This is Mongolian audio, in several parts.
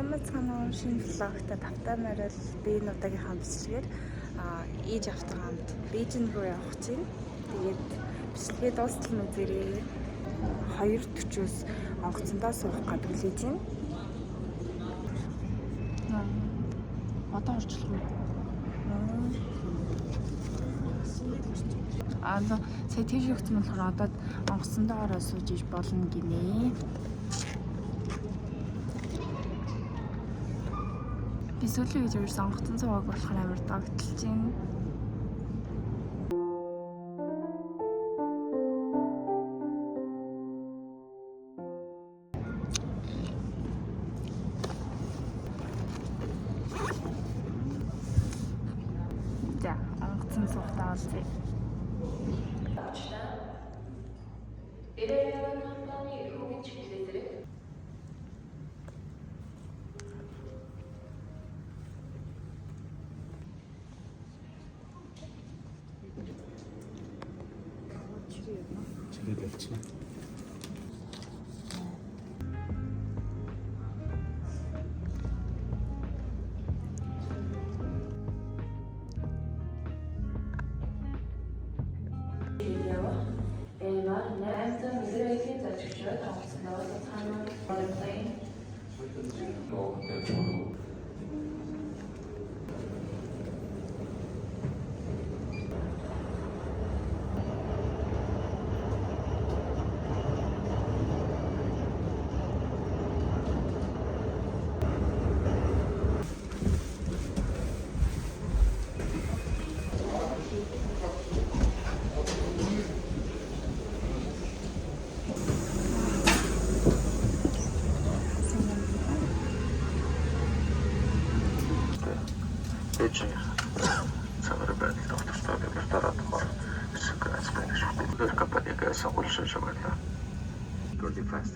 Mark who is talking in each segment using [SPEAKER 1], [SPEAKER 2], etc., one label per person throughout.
[SPEAKER 1] Сайн мэцхан шинэ влогт тавтай морил би энэ удаагийнхаа бичлэгээр ээж автаа хамт Бээжин руу явах гэж байна. Тэгээд бичлэгээ дуустал нүзэрээ 2:40-оос онгоцондоо суух гэдэг хүлээж байна. Одоо орчлох уу? Сая тийш өгсөн болохоор одоо онгоцондоо ороо сууж иж болно гинэ. Би сүүлийн үед ерөөс онгоцон цаваг болохоор амар догтлж байна. За, онгоцон цавтаа олзъя.
[SPEAKER 2] Çilek elçi.
[SPEAKER 3] Бээжин цамаар байдал тогтвортой ресторан бар. Сэкэнс байна шүү дээ. Компаниг сонгуулсан шагнаа. Good fast.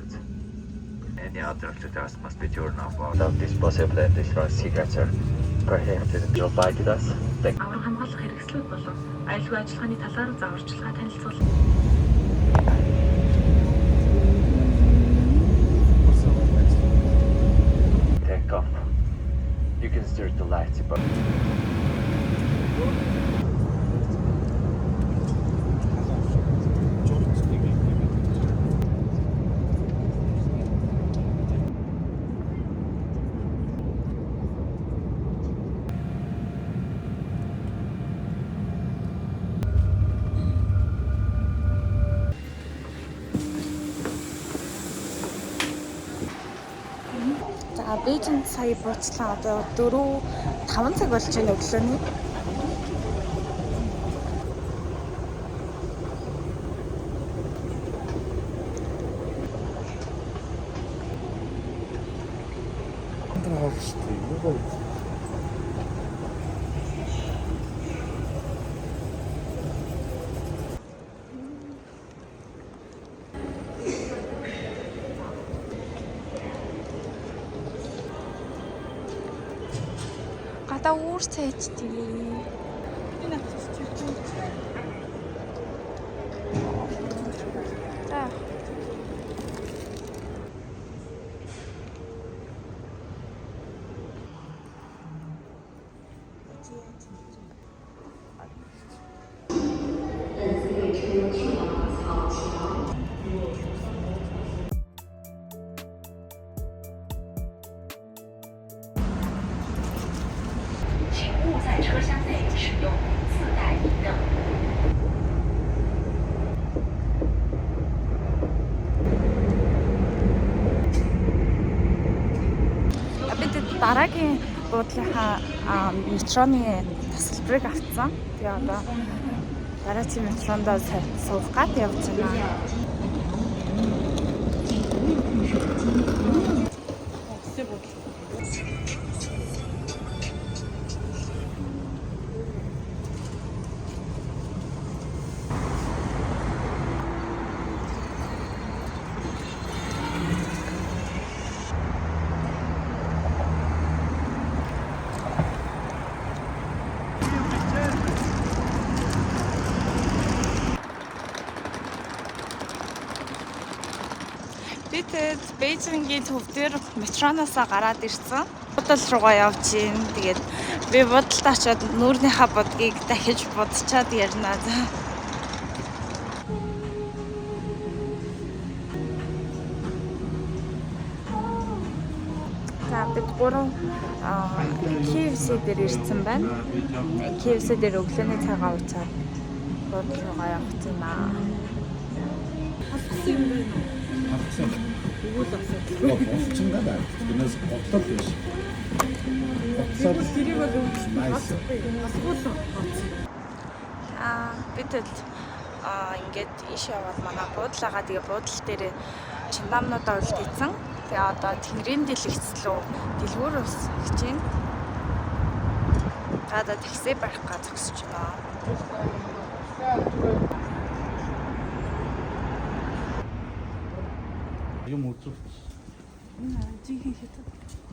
[SPEAKER 3] Any other visitors must be turned off. Without disposable and destroyed cigarettes are prohibited. You'll buy it us.
[SPEAKER 4] Авраг хамгаалах хэрэгслүүд болон аюулгүй ажиллагааны талаар зааварчилгаа танилцуулна.
[SPEAKER 3] Take off. You can steer the lights, but
[SPEAKER 1] За, Бээжинд сая бууцлаа одоо 4-5 цаг болж байна өглөөний. Гадаа үүр цайчдээ. Энэ авчихчих. За. Дараагийн буудлынхаа метроны тасалбарыг авцсан. Тэгээ одоо дараагийн метрондоо суух гад явж байна. Би тэгээд Бээжингийн төв дээр метроноосоо гараад ирсэн. Будал руугаа явж гин. Тэгээд би будалд очиод нүүрнийхээ будгийг дахиж будчаад ярина. За бид гурав KFC дээр ирсэн байна. KFC дээр өглөөний цайгаа уучаад будал руугаа явах юм аа.
[SPEAKER 2] Болчихнгаа даа. Тэрнээс бодлоо биш.
[SPEAKER 5] тэрийг бол
[SPEAKER 2] Nice.
[SPEAKER 1] Бид ингээд ийш яваад манай буудлаагаа тэгээ буудал дээр чинамнуудаа үлдээсэн. Тэгээ одоо Тэнгэрийн дэлгэцлөө дэлгүүр ус гэж байна. Одоо такси барих га зогсож байна.
[SPEAKER 2] Юм үзүүлж.
[SPEAKER 5] жинхэнэ хятад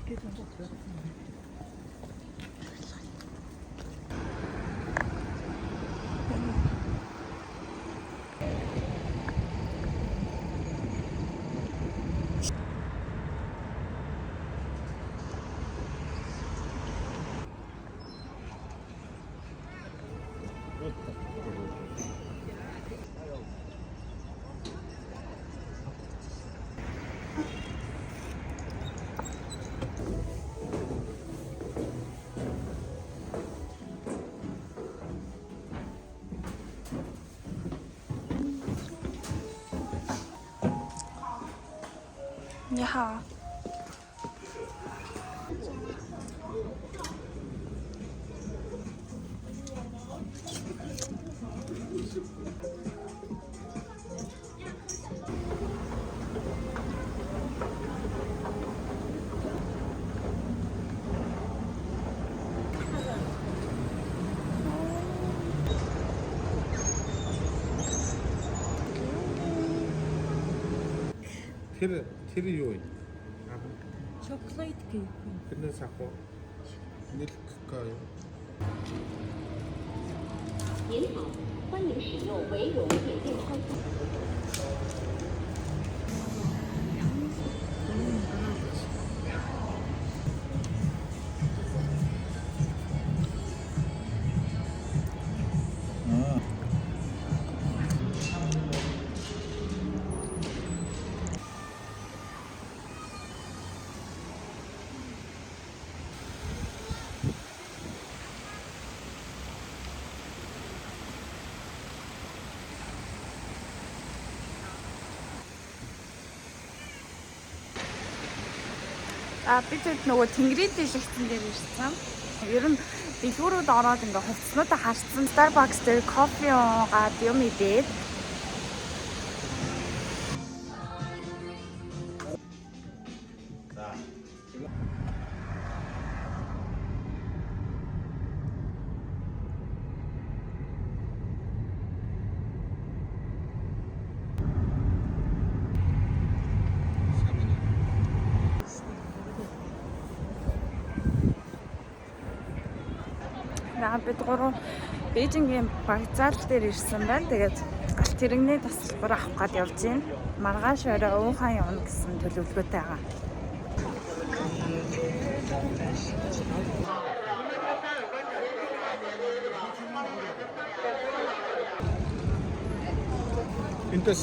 [SPEAKER 5] гэдэг юм.
[SPEAKER 1] Яха.
[SPEAKER 2] Тэр юу вэ?
[SPEAKER 5] Chocolate cake.
[SPEAKER 2] Тэрнээс авах. Milk юу?
[SPEAKER 6] 您好，欢迎使用维荣点电超市。
[SPEAKER 1] Бид нөгөө Тэнгэрийн дэлгэцэн дээр ирсэн. Ер нь дэлгүүрүүд ороод ингээ хувцснуудаа харсан. Starbucks дээр кофе уугаад юм идээд. Бид гурав Бээжингийн багцаал дээр ирсэн байна. Тэгээд галт тэрэгний тасалбар авах гээд явж байна. Маргааш орой уухаан явна гэсэн төлөвлөгөөтэй байгаа.
[SPEAKER 2] Энтэс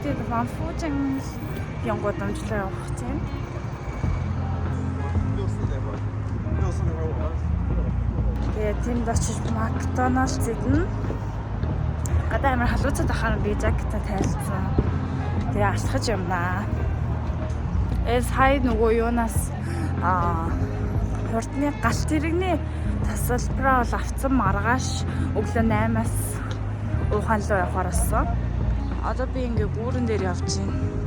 [SPEAKER 1] Бид Ванфужин янгууд амжилтаар явах гэж байна. Тэгээд тэнд очиж Макдоналдс идэнэ. Гадаа амар халууцаад ахаар би жакета тайлцсан. Тэгээ алхаж юмнаа. Тэгээд сая нөгөө юунаас хурдны галт тэрэгний тасалбараа бол авцсан маргааш өглөө 8-аас Ухаан руу явахаар болсон. Одоо би ингээ гүүрэн дээр явж байна.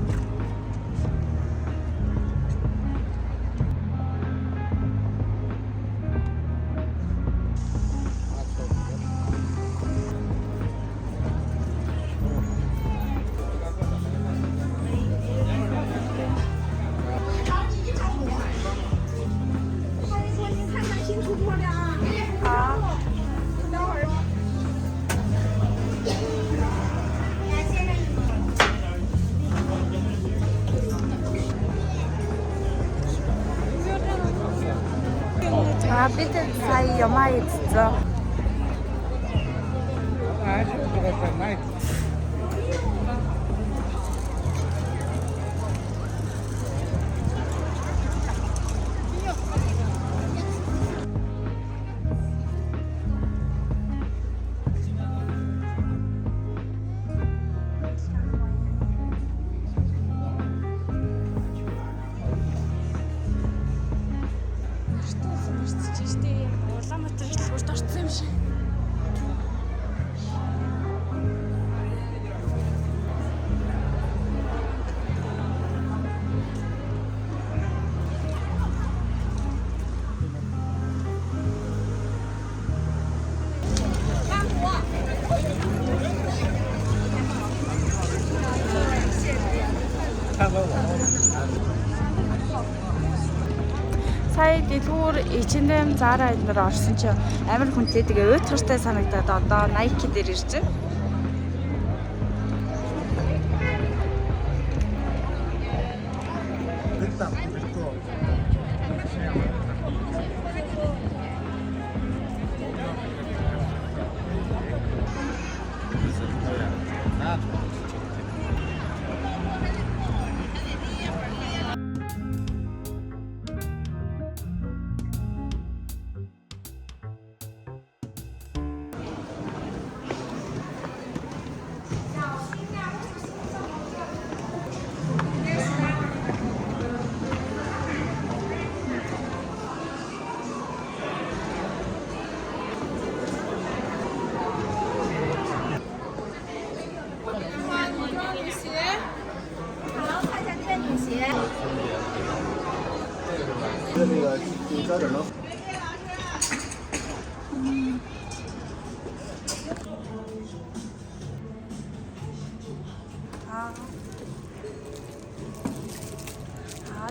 [SPEAKER 1] Бид сая ямаа идсэн. Улаанбаатар хэлбэрт орсон юм шиг. Сая дэлгүүр H&M Zara эднэр орсон чинь амар хүнтэй тэгээ уйтгартай санагдаад одоо Nike дээр ирж байна.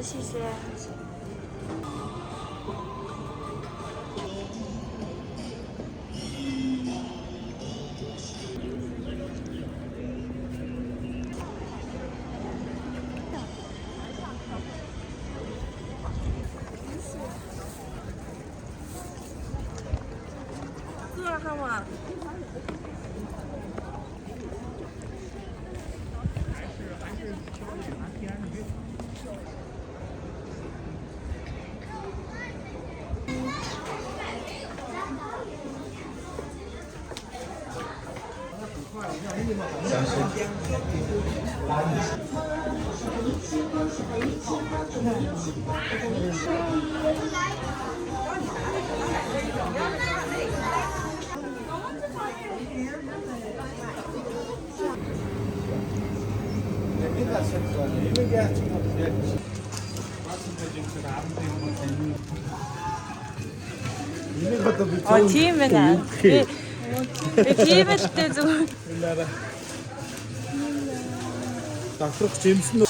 [SPEAKER 1] 谢谢。这看我。Тийм байна. Тийм л дээ зөв.
[SPEAKER 2] Давхрах жимсэн үү?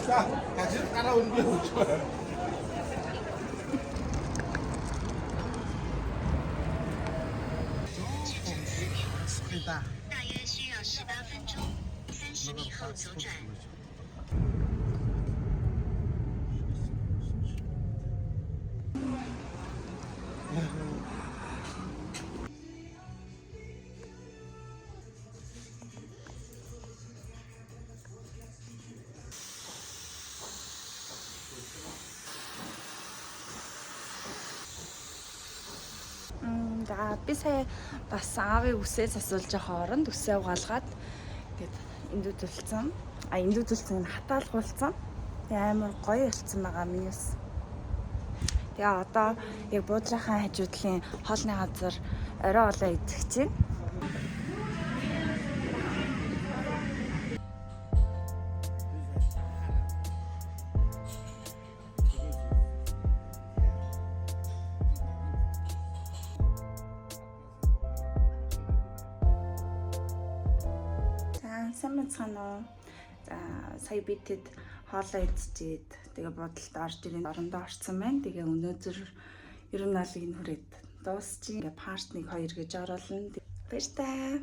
[SPEAKER 2] За, хажир гараа өнгийн хөвч байна.
[SPEAKER 6] 大约需要18分钟，30米后左转。
[SPEAKER 1] За За би сая бас аавыг үсээс асуулж байгаа хооронд үсээ угаалгаад тэгээд эндүүдүүлсэн. Эндүүдүүлсэн хатаалгуулсан. Тэгээ амар гоё болцсон байгаа миний ус. Тэгээ одоо яг буудлынхаа хажуудлын хоолны газар орой олоо идэх чинь. Сайн мэцхан уу. За сая бид тэд хоолоо идчихэд тэгээ буудалд орж ирэн орондоо орсон байна. Тэгээ өнөөдөр ер нь алыг нь хүрээд дуусчих. Ингээ парт 1 2 гэж оруулна. Баяр таа.